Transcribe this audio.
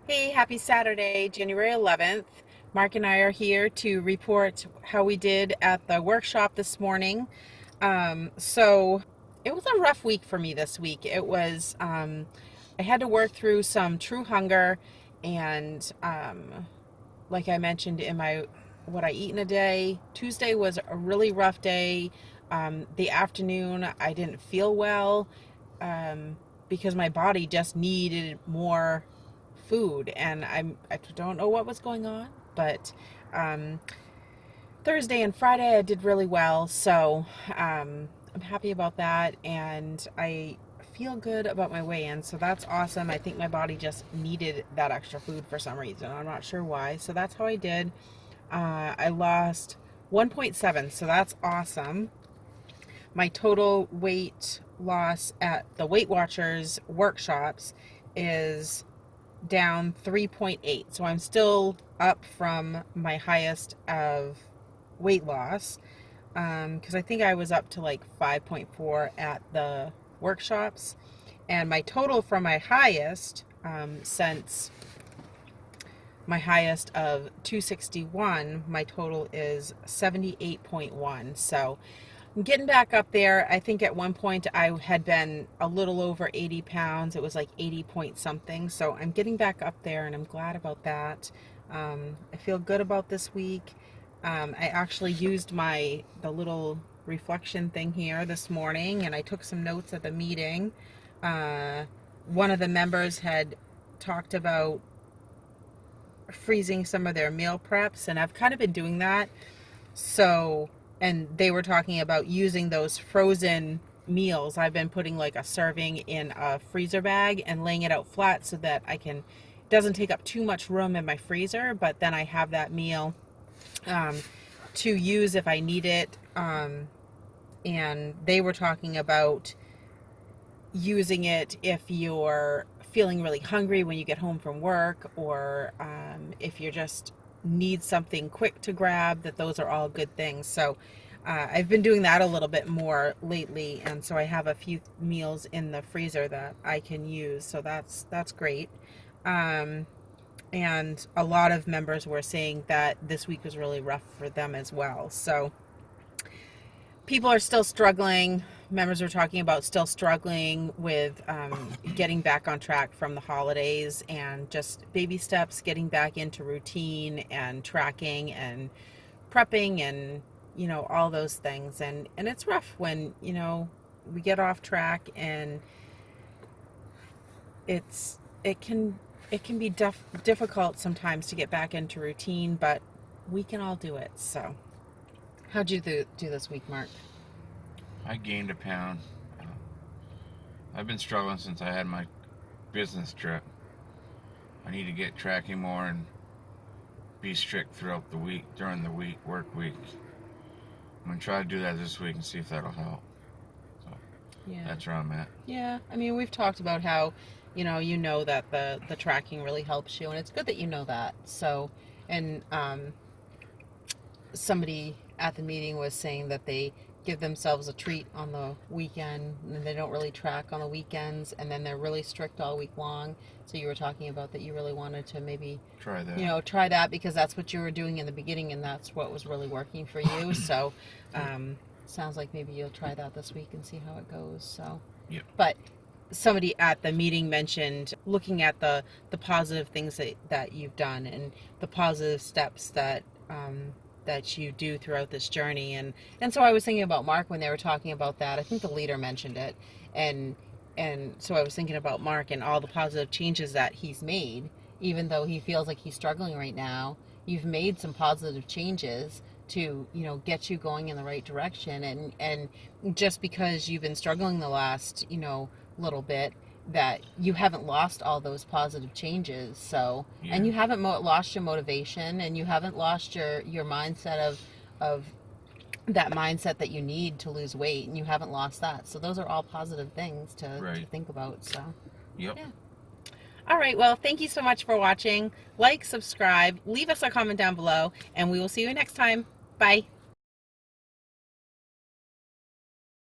Hey, happy Saturday, January 11th. Mark and I are here to report how we did at the workshop this morning. So it was a rough week for me this week. I had to work through some true hunger and, like I mentioned in my what I eat in a day, Tuesday was a really rough day. The afternoon, I didn't feel well um, because my body just needed more food, and I don't know what was going on, but um, Thursday and Friday I did really well, so I'm happy about that, and I feel good about my weigh-in, so that's awesome. I think my body just needed that extra food for some reason. I'm not sure why, so that's how I did. I lost 1.7, so that's awesome. My total weight loss at the Weight Watchers workshops is down 3.8. So I'm still up from my highest of weight loss. Because I think I was up to like 5.4 at the workshops. And my total from my highest, since my highest of 261, my total is 78.1. So I'm getting back up there. I think at one point I had been a little over 80 pounds. It was like 80 point something. So I'm getting back up there and I'm glad about that. I feel good about this week. I actually used the little reflection thing here this morning, and I took some notes at the meeting. Uh, One of the members had talked about freezing some of their meal preps, and I've kind of been doing that. So, and they were talking about using those frozen meals. I've been putting like a serving in a freezer bag and laying it out flat so that it doesn't take up too much room in my freezer, but then I have that meal um, to use if I need it. And they were talking about using it if you're feeling really hungry when you get home from work, or if you just need something quick to grab, that those are all good things. So I've been doing that a little bit more lately, and so I have a few meals in the freezer that I can use, so that's great. um, and a lot of members were saying that this week was really rough for them as well. So people are still struggling. Members are talking about still struggling with getting back on track from the holidays, and just baby steps getting back into routine and tracking and prepping, and all those things. And it's rough when we get off track, and it can be difficult sometimes to get back into routine, but we can all do it. So how'd you do this week, Mark? I gained a pound. I've been struggling since I had my business trip. I need to get tracking more and be strict throughout the week, during the week, work week. I'm going to try to do that this week and see if that'll help. So Yeah. that's where I'm at. Yeah, I mean, we've talked about how, that the tracking really helps you, and it's good that you know that. So, and somebody at the meeting was saying that they give themselves a treat on the weekend, and they don't really track on the weekends, and then they're really strict all week long. So you were talking about that you really wanted to maybe, Try that. try that, because that's what you were doing in the beginning, and that's what was really working for you. So, Yep. sounds like maybe you'll try that this week and see how it goes. So, Yep. but somebody at the meeting mentioned looking at the positive things that you've done, and the positive steps that you do throughout this journey. And so I was thinking about Mark when they were talking about that. I think the leader mentioned it, and so I was thinking about Mark and all the positive changes that he's made. Even though he feels like he's struggling right now, you've made some positive changes to get you going in the right direction. And just because you've been struggling the last little bit, that you haven't lost all those positive changes. So, Yeah. and you haven't lost your motivation, and you haven't lost your mindset of that mindset that you need to lose weight, and you haven't lost that. So those are all positive things to Right. think about. So, Yep. yeah. All right. Well, thank you so much for watching. Like, subscribe, leave us a comment down below, and we will see you next time. Bye.